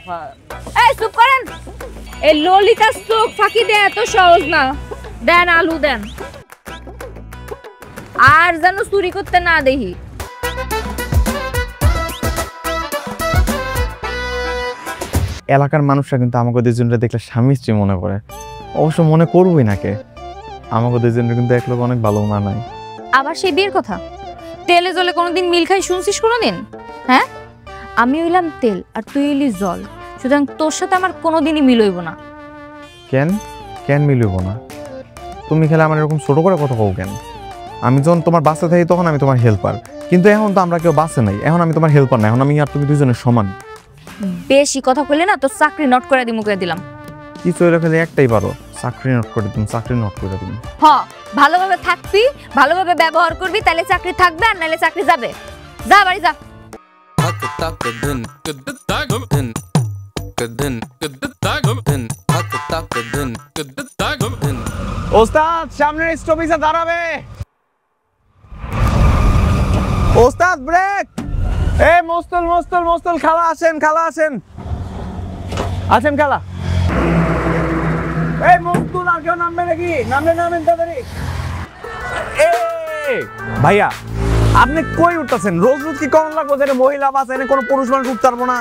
এই চুপ করেন। এই ললিতা চোখ ফাঁকি দেয়া এত সহজ না। দেন আলু দেন, আর যেন চুরি করতে না দেখি। এলাকার মানুষরা কিন্তু আমাকে দুজনটা দেখলে স্বামী স্ত্রী মনে করে, অবশ্য মনে করবই নাকে। আমাকে দুজনের কিন্তু এক লোক অনেক ভালো মানায়। আবার সেই বিয়ের কথা, তেলে জলে কোনোদিন মিল খাই শুনছিস কোনোদিন? হ্যাঁ, আমি হইলাম তেল আর তুই হইলি জল, সুতরাং তোর সাথে আমার কোনোদিনই মিল হইব না। কেন কেন মিলব না? তুমি খেলে আমার এরকম ছোট করে কথা কও কেন? আমি যখন তোমার বাসে থাকি তখন আমি তোমার হেল্পার, কিন্তু এখন তো আমরা কেউ বাসে নাই, এখন আমি তোমার হেল্পার না, এখন আমি আর তুমি দুজনের সমান। বেশি কথা কইলে না তোর চাকরি নট করে দিমু করে দিলাম। কিছু হইলে খালি একটাই পারো, চাকরি নট করে দিন, চাকরি নট করে দিন। হ, ভালোভাবে থাকবি, ভালোভাবে ব্যবহার করবি, তাহলে চাকরি থাকবে, আর নাহলে চাকরি যাবে। যা বাড়ি যা। ওস্তাদ সামনের স্টপেজে দাঁড়াবে। ওস্তাদ ব্রেক। এ মোস্তল মোস্তল মোস্তল, খালা আসেন, খালা আসেন, আছেন খালা। এই মোস্তল আর কেউ নামবে নাকি? নামেন তাড়াতাড়ি। ভাইয়া আপনি কই উঠতেছেন? রোজ রোজ কি কম লাগবো যে মহিলা বাস এনে কোনো পুরুষ মানুষ উঠতে পারবো না?